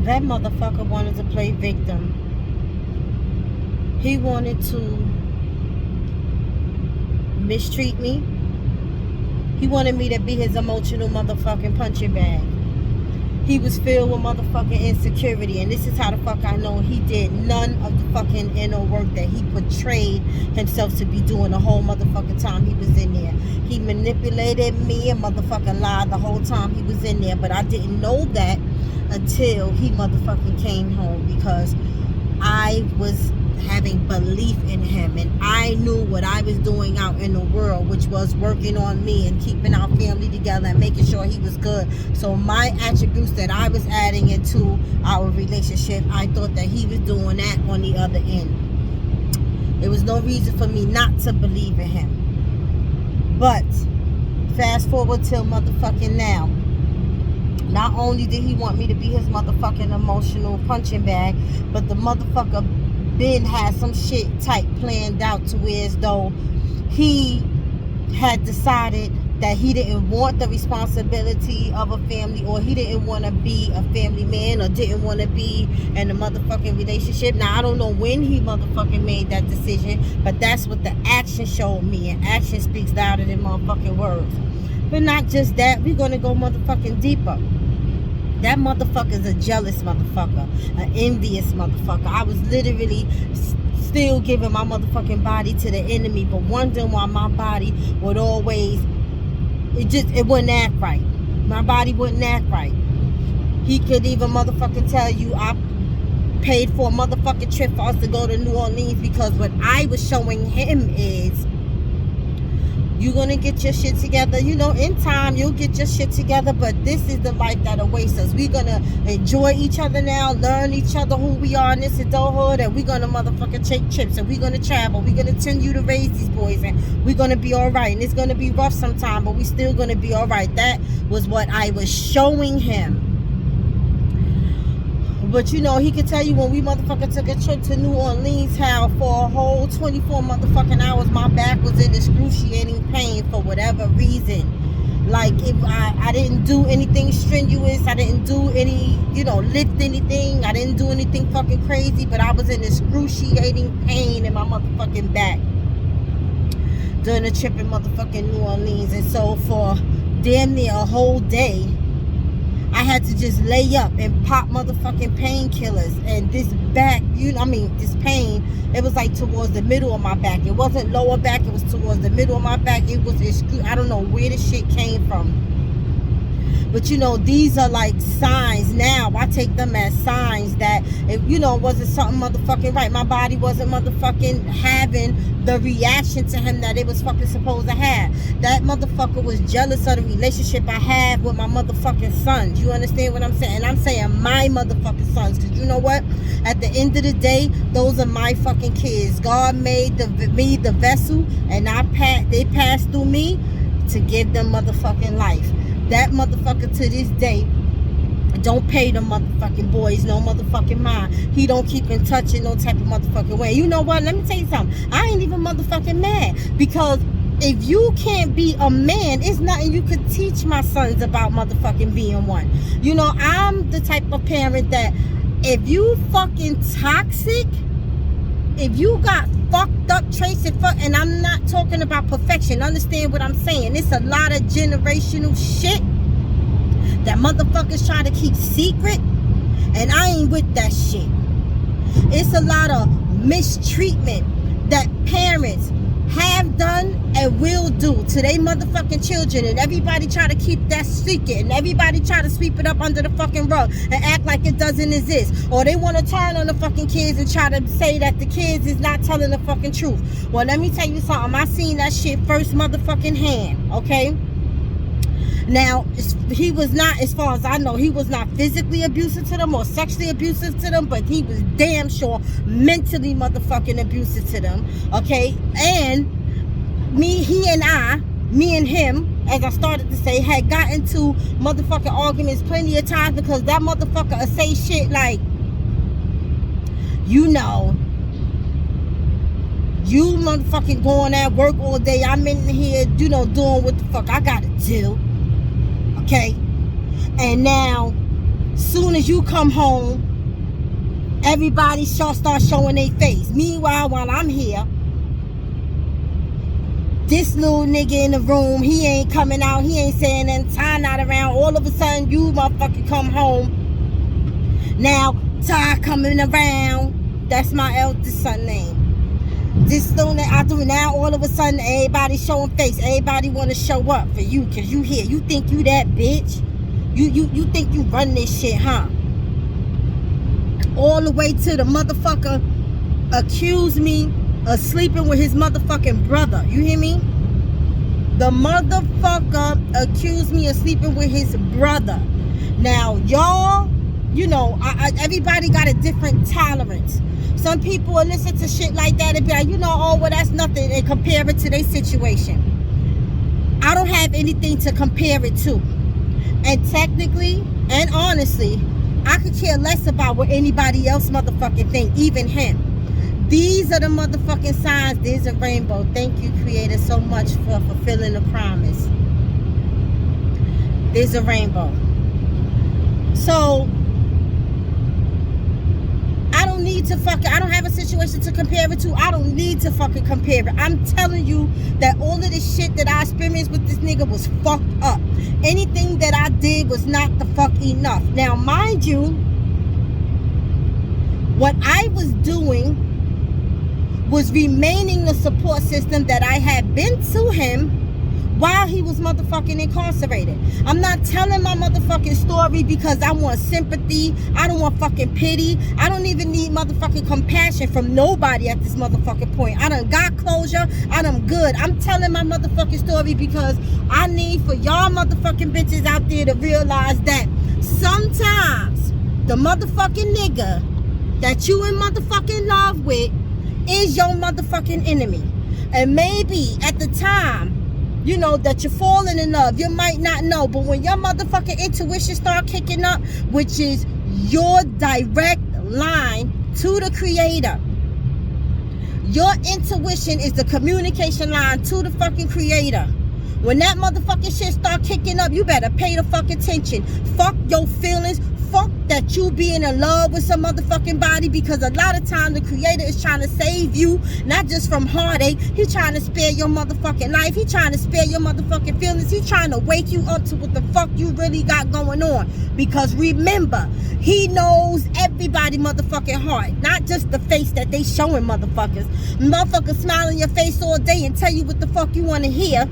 That motherfucker wanted to play victim. He wanted to mistreat me. He wanted me to be his emotional motherfucking punching bag. He was filled with motherfucking insecurity, and this is how the fuck I know he did none of the fucking inner work that he portrayed himself to be doing the whole motherfucking time he was in there. He manipulated me and motherfucking lied the whole time he was in there, but I didn't know that until he motherfucking came home, because I was having belief in him, and I knew what I was doing out in the world, which was working on me and keeping our family together and making sure he was good. So my attributes that I was adding into our relationship, I thought that he was doing that on the other end. There was no reason for me not to believe in him. But fast forward till motherfucking now. Not only did he want me to be his motherfucking emotional punching bag, but the motherfucker Ben had some shit type planned out to where as though he had decided that he didn't want the responsibility of a family, or he didn't want to be a family man, or didn't want to be in a motherfucking relationship. Now, I don't know when he motherfucking made that decision, but that's what the action showed me, and action speaks louder than motherfucking words. But not just that, we're going to go motherfucking deeper. That motherfucker is a jealous motherfucker, an envious motherfucker. I was literally still giving my motherfucking body to the enemy, but wondering why my body would always, it wouldn't act right. My body wouldn't act right. He could even motherfucking tell you I paid for a motherfucking trip for us to go to New Orleans, because what I was showing him is, you're going to get your shit together. You know, in time, you'll get your shit together. But this is the life that awaits us. We're going to enjoy each other now. Learn each other who we are in this adulthood. And we're going to motherfucking take trips. And we're going to travel. We're going to continue to raise these boys. And we're going to be all right. And it's going to be rough sometime. But we're still going to be all right. That was what I was showing him. But you know, he could tell you when we motherfucking took a trip to New Orleans, how for a whole 24 motherfucking hours my back was in excruciating pain for whatever reason. Like, if I didn't do anything strenuous, I didn't do any, lift anything, I didn't do anything fucking crazy, but I was in excruciating pain in my motherfucking back during the trip in motherfucking New Orleans. And so for damn near a whole day, I had to just lay up and pop motherfucking painkillers. And this back, this pain, it was like towards the middle of my back. It wasn't lower back, it was towards the middle of my back. It was, I don't know where the shit came from. But these are like signs now. I take them as signs that, if wasn't something motherfucking right. My body wasn't motherfucking having the reaction to him that it was fucking supposed to have. That motherfucker was jealous of the relationship I had with my motherfucking sons. You understand what I'm saying? And I'm saying my motherfucking sons, because you know what? At the end of the day, those are my fucking kids. God made me the vessel, and they passed through me to give them motherfucking life. That motherfucker to this day don't pay the motherfucking boys no motherfucking mind. He don't keep in touch in no type of motherfucking way. You know what? Let me tell you something. I ain't even motherfucking mad, because if you can't be a man, it's nothing you could teach my sons about motherfucking being one. I'm the type of parent that if you fucking toxic, if you got fucked up traits and I'm not talking about perfection, understand what I'm saying. It's a lot of generational shit that motherfuckers try to keep secret, and I ain't with that shit. It's a lot of mistreatment that parents have done and will do to their motherfucking children, and everybody try to keep that secret, and everybody try to sweep it up under the fucking rug and act like it doesn't exist, or they want to turn on the fucking kids and try to say that the kids is not telling the fucking truth. Well, let me tell you something. I seen that shit first motherfucking hand, okay? Now, he was not, as far as I know, he was not physically abusive to them or sexually abusive to them, but he was damn sure mentally motherfucking abusive to them, okay? And me and him, as I started to say, had gotten to motherfucking arguments plenty of times, because that motherfucker would say shit like, you motherfucking going at work all day, I'm in here, doing what the fuck I gotta do. Okay, and now Soon as you come home, everybody start showing their face. Meanwhile, while I'm here, this little nigga in the room, he ain't coming out, he ain't saying nothing, Ty not around. All of a sudden, you motherfucker come home. Now, Ty coming around. That's my eldest son name. This little that I do now, all of a sudden, everybody showing face. Everybody want to show up for you because you here. You think you that bitch? You think you run this shit, huh? All the way to the motherfucker accused me of sleeping with his motherfucking brother. You hear me? The motherfucker accused me of sleeping with his brother. Now, y'all, you know, everybody got a different tolerance. Some people will listen to shit like that and be like, you know, oh, well, that's nothing, and compare it to their situation. I don't have anything to compare it to. And technically and honestly, I could care less about what anybody else motherfucking think, even him. These are the motherfucking signs. There's a rainbow. Thank you, Creator, so much for fulfilling the promise. There's a rainbow. So, I don't need to I don't have a situation to compare it to. I don't need to fucking compare it. I'm telling you that all of this shit that I experienced with this nigga was fucked up. Anything that I did was not the fuck enough. Now, mind you, what I was doing was remaining the support system that I had been to him while he was motherfucking incarcerated. I'm not telling my motherfucking story because I want sympathy. I don't want fucking pity. I don't even need motherfucking compassion from nobody at this motherfucking point. I done got closure. I done good. I'm telling my motherfucking story because I need for y'all motherfucking bitches out there to realize that sometimes the motherfucking nigga that you in motherfucking love with is your motherfucking enemy. And maybe at the time, you know, that you're falling in love, you might not know, but when your motherfucking intuition start kicking up, which is your direct line to the Creator, your intuition is the communication line to the fucking Creator. When that motherfucking shit start kicking up, you better pay the fucking attention. Fuck your feelings. Fuck that you being in love with some motherfucking body, because a lot of times the Creator is trying to save you, not just from heartache. He's trying to spare your motherfucking life. He's trying to spare your motherfucking feelings. He's trying to wake you up to what the fuck you really got going on. Because remember, he knows everybody motherfucking heart, not just the face that they showing motherfuckers. Motherfuckers smile in your face all day and tell you what the fuck you want to hear,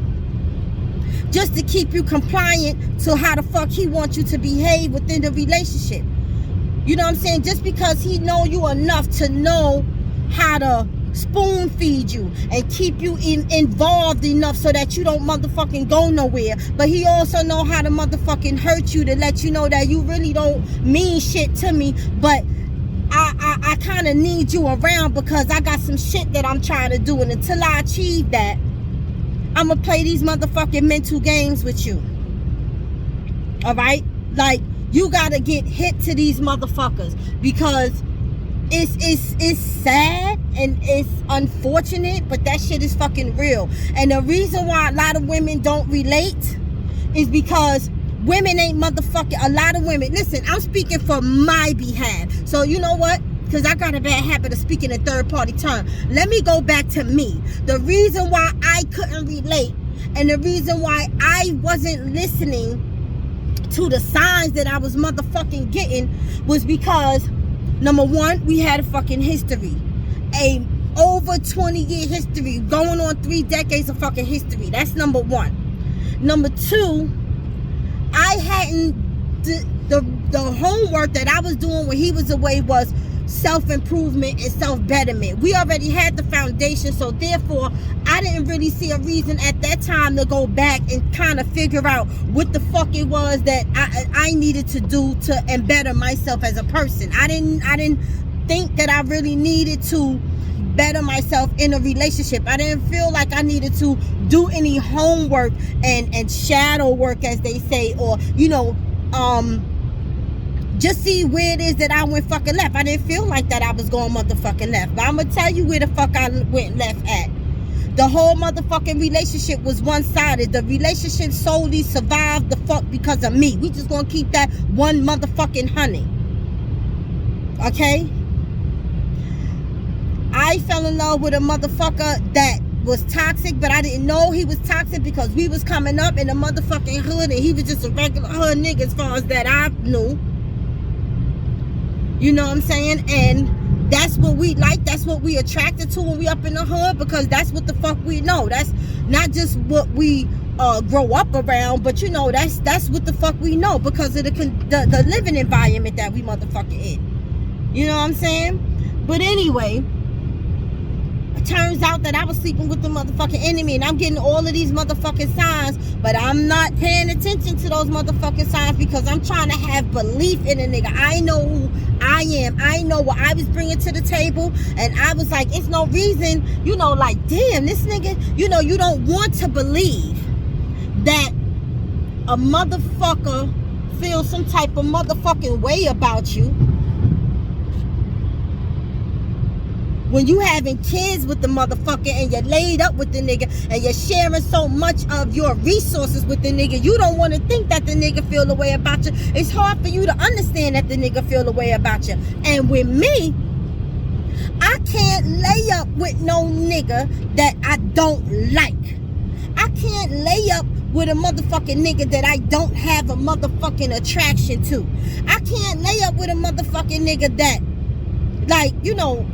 just to keep you compliant to how the fuck he wants you to behave within the relationship. You know what I'm saying? Just because he know you enough to know how to spoon feed you and keep you involved enough so that you don't motherfucking go nowhere. But he also know how to motherfucking hurt you to let you know that you really don't mean shit to me, but I kind of need you around because I got some shit that I'm trying to do, and until I achieve that, I'm gonna play these motherfucking mental games with you. Alright? Like, you gotta get hit to these motherfuckers, because it's sad and it's unfortunate, but that shit is fucking real. And the reason why a lot of women don't relate is because women ain't motherfucking, a lot of women, listen, I'm speaking for my behalf. So you know what? Because I got a bad habit of speaking in third party term. Let me go back to me. The reason why I couldn't relate, and the reason why I wasn't listening to the signs that I was motherfucking getting, was because, number one, we had a fucking history. A over 20-year history, going on 3 decades of fucking history. That's number one. Number two, I hadn't, the homework that I was doing when he was away was self-improvement and self-betterment. We already had the foundation, so therefore I didn't really see a reason at that time to go back and kind of figure out what the fuck it was that I needed to do to and better myself as a person. I didn't think that I really needed to better myself in a relationship. I didn't feel like I needed to do any homework and shadow work, as they say, or you know, just see where it is that I went fucking left. I didn't feel like that I was going motherfucking left. But I'm going to tell you where the fuck I went left at. The whole motherfucking relationship was one-sided. The relationship solely survived the fuck because of me. We just gonna keep that one motherfucking honey. Okay? I fell in love with a motherfucker that was toxic, but I didn't know he was toxic because we was coming up in the motherfucking hood and he was just a regular hood nigga as far as that I knew. You know what I'm saying? And that's what we like. That's what we attracted to when we up in the hood, because that's what the fuck we know. That's not just what we grow up around, but you know, that's what the fuck we know because of the living environment that we motherfucking in. You know what I'm saying? But anyway, it turns out that I was sleeping with the motherfucking enemy, and I'm getting all of these motherfucking signs, but I'm not paying attention to those motherfucking signs because I'm trying to have belief in a nigga. I know who I am. I know what I was bringing to the table, and I was like, it's no reason, you know, like, damn, this nigga, you know, you don't want to believe that a motherfucker feels some type of motherfucking way about you when you having kids with the motherfucker and you're laid up with the nigga and you're sharing so much of your resources with the nigga. You don't want to think that the nigga feel the way about you. It's hard for you to understand that the nigga feel the way about you. And with me, I can't lay up with no nigga that I don't like. I can't lay up with a motherfucking nigga that I don't have a motherfucking attraction to. I can't lay up with a motherfucking nigga that, like, you know,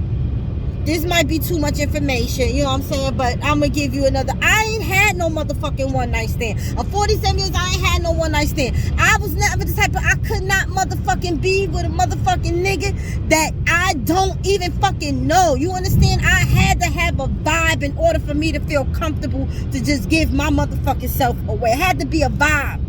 this might be too much information, you know what I'm saying? But I'm going to give you another. I ain't had no motherfucking one night stand. Of 47 years, I ain't had no one night stand. I was never the type of, I could not motherfucking be with a motherfucking nigga that I don't even fucking know. You understand? I had to have a vibe in order for me to feel comfortable to just give my motherfucking self away. It had to be a vibe.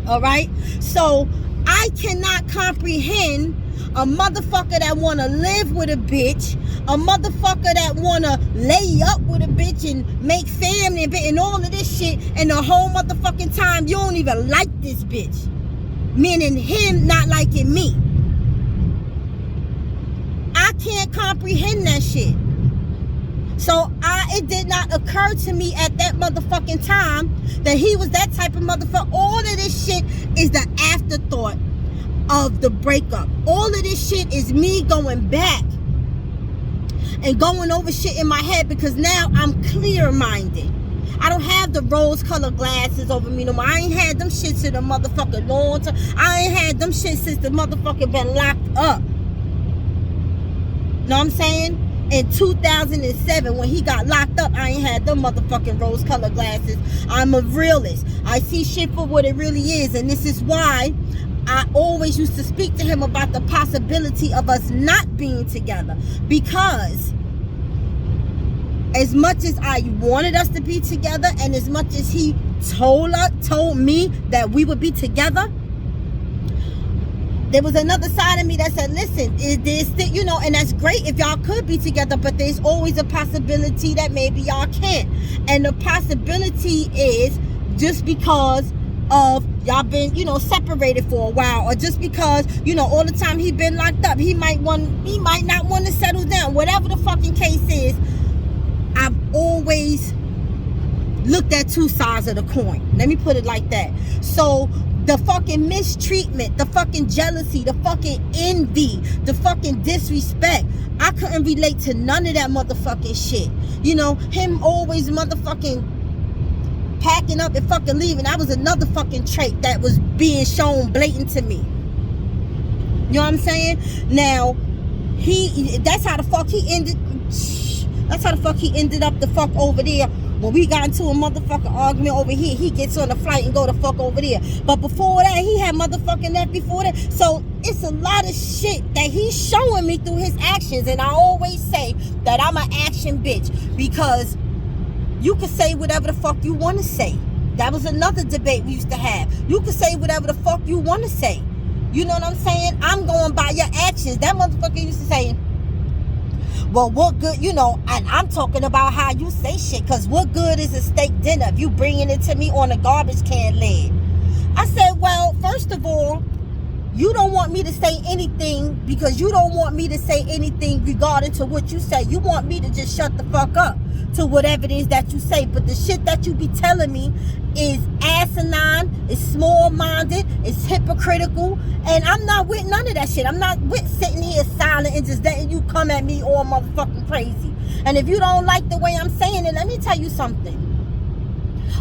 All right? So I cannot comprehend a motherfucker that want to live with a bitch, a motherfucker that want to lay up with a bitch and make family and all of this shit, and the whole motherfucking time you don't even like this bitch. Meaning him not liking me. I can't comprehend that shit. So it did not occur to me at that motherfucking time that he was that type of motherfucker. All of this shit is the afterthought of the breakup. All of this shit is me going back and going over shit in my head because now I'm clear-minded. I don't have the rose-colored glasses over me no more. I ain't had them shits in a motherfucking long time. I ain't had them shits since the motherfucker been locked up. Know what I'm saying? In 2007, when he got locked up, I ain't had them motherfucking rose-colored glasses. I'm a realist. I see shit for what it really is, and this is why I always used to speak to him about the possibility of us not being together, because as much as I wanted us to be together and as much as he told me that we would be together, there was another side of me that said, listen, there's, you know, and that's great if y'all could be together, but there's always a possibility that maybe y'all can't. And the possibility is just because of y'all been, you know, separated for a while, or just because, you know, all the time he been locked up, he might not want to settle down. Whatever the fucking case is, I've always looked at two sides of the coin. Let me put it like that. So the fucking mistreatment, the fucking jealousy, the fucking envy, the fucking disrespect, I couldn't relate to none of that motherfucking shit. You know, him always motherfucking packing up and fucking leaving. That was another fucking trait that was being shown blatant to me. You know what I'm saying? Now, that's how the fuck he ended up the fuck over there. When we got into a motherfucking argument over here, he gets on the flight and go the fuck over there. But before that, he had motherfucking that before that. So it's a lot of shit that he's showing me through his actions. And I always say that I'm an action bitch, because you can say whatever the fuck you want to say. That was another debate we used to have. You can say whatever the fuck you want to say. You know what I'm saying? I'm going by your actions. That motherfucker used to say, well, what good, you know, and I'm talking about how you say shit, because what good is a steak dinner if you bringing it to me on a garbage can lid? I said, well, first of all, you don't want me to say anything because you don't want me to say anything regarding to what you say. You want me to just shut the fuck up to whatever it is that you say. But the shit that you be telling me is asinine, is small-minded, is hypocritical, and I'm not with none of that shit. I'm not with sitting here silent and just letting you come at me all motherfucking crazy. And if you don't like the way I'm saying it, let me tell you something.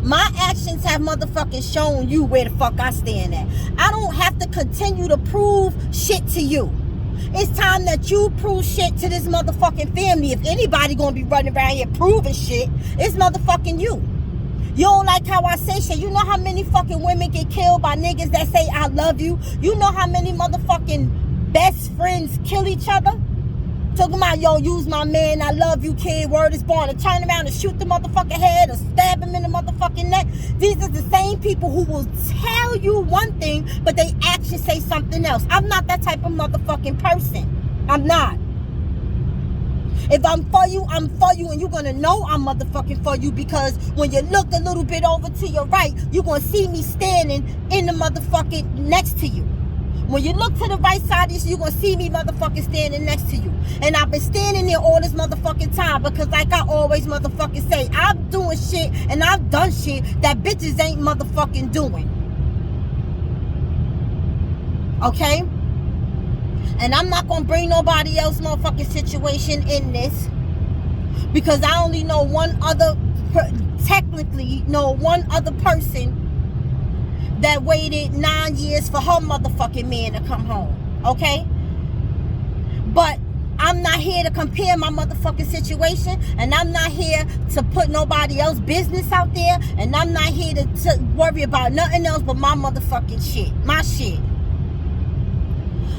My actions have motherfucking shown you where the fuck I stand at. I don't have to continue to prove shit to you. It's time that you prove shit to this motherfucking family. If anybody gonna be running around here proving shit, it's motherfucking you. You don't like how I say shit. You know how many fucking women get killed by niggas that say I love you? You know how many motherfucking best friends kill each other? Talking about, yo, use my man, I love you, kid, word is born, and turn around and shoot the motherfucking head or stab him in the motherfucking neck. These are the same people who will tell you one thing, but they actually say something else. I'm not that type of motherfucking person. I'm not. If I'm for you, I'm for you, and you're going to know I'm motherfucking for you, because when you look a little bit over to your right, you're going to see me standing in the motherfucking next to you. When you look to the right side of this, you're going to see me motherfucking standing next to you. And I've been standing there all this motherfucking time because, like I always motherfucking say, I'm doing shit and I've done shit that bitches ain't motherfucking doing. Okay? And I'm not going to bring nobody else motherfucking situation in this, because I only know one other person that waited 9 years for her motherfucking man to come home. Okay? But I'm not here to compare my motherfucking situation, and I'm not here to put nobody else's business out there, and I'm not here to worry about nothing else but my motherfucking shit. My shit.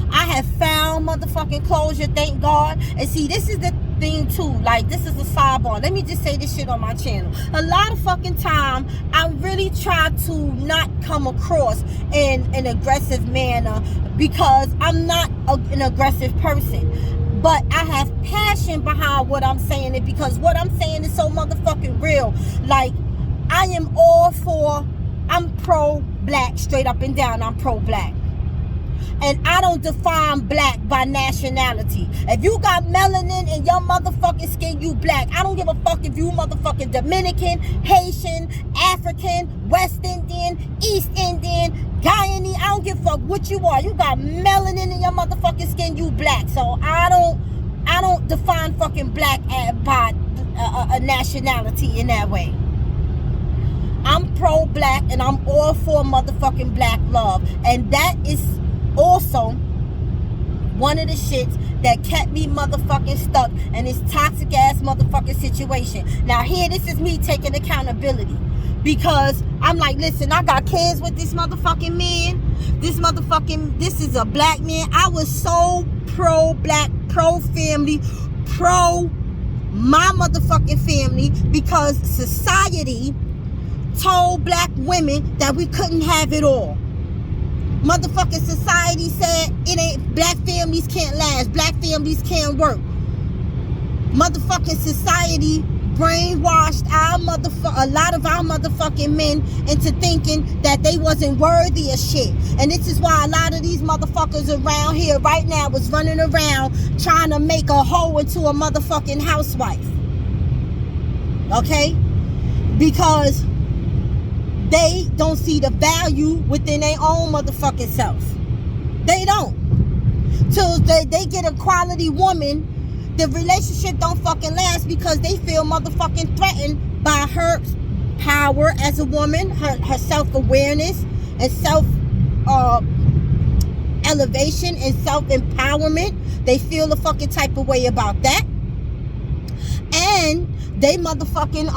I have found motherfucking closure, thank God. And see, this is the thing too, like, this is a sidebar. Let me just say this shit on my channel. A lot of fucking time, I really try to not come across in an aggressive manner, because I'm not an aggressive person. But I have passion behind what I'm saying, it because what I'm saying is so motherfucking real. Like, I'm pro-black, straight up and down. I'm pro-black. And I don't define black by nationality. If you got melanin in your motherfucking skin, you black. I don't give a fuck if you motherfucking Dominican, Haitian, African, West Indian, East Indian, Guyanese. I don't give a fuck what you are. You got melanin in your motherfucking skin, you black. So I don't define fucking black by a nationality in that way. I'm pro-black, and I'm all for motherfucking black love. And that is also one of the shits that kept me motherfucking stuck in this toxic ass motherfucking situation. Now here, this is me taking accountability, because I'm like, listen, I got kids with this motherfucking man. This is a black man. I was so pro-black, pro-family, pro my motherfucking family, because society told black women that we couldn't have it all. Motherfucking society said black families can't last, black families can't work. Motherfucking society brainwashed a lot of our motherfucking men into thinking that they wasn't worthy of shit. And this is why a lot of these motherfuckers around here right now was running around trying to make a hoe into a motherfucking housewife. Okay? Because they don't see the value within their own motherfucking self. They don't. Till they get a quality woman, the relationship don't fucking last, because they feel motherfucking threatened by her power as a woman, her self-awareness and self-elevation and self-empowerment. They feel the fucking type of way about that. And they motherfucking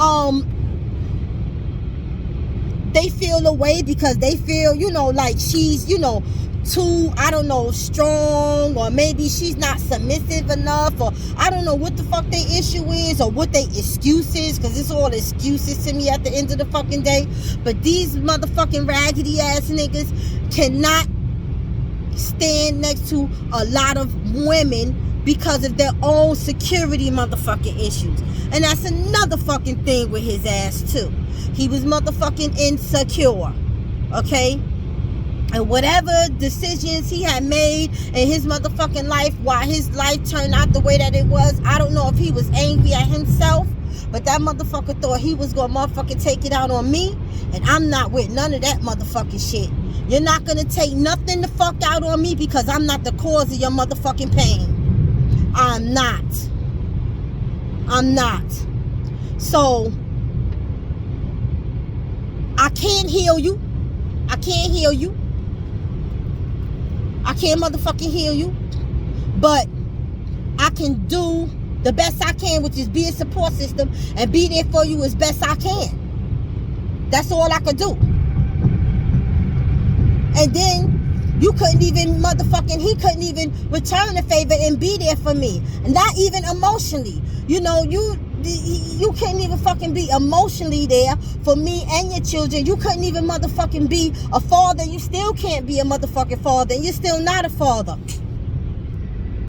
they feel away because they feel, like she's, too, I don't know, strong, or maybe she's not submissive enough, or I don't know what the fuck their issue is, or what their excuse is, because it's all excuses to me at the end of the fucking day. But these motherfucking raggedy ass niggas cannot stand next to a lot of women because of their own security motherfucking issues. And that's another fucking thing with his ass too. He was motherfucking insecure. Okay? And whatever decisions he had made in his motherfucking life, why his life turned out the way that it was, I don't know if he was angry at himself, but that motherfucker thought he was gonna motherfucking take it out on me, and I'm not with none of that motherfucking shit. You're not gonna take nothing the fuck out on me because I'm not the cause of your motherfucking pain. I'm not. So, I can't heal you. I can't motherfucking heal you. But I can do the best I can, which is be a support system and be there for you as best I can. That's all I could do. And then he couldn't even return the favor and be there for me. And not even emotionally. You know, you couldn't even fucking be emotionally there for me and your children. You couldn't even motherfucking be a father. You still can't be a motherfucking father. And you're still not a father.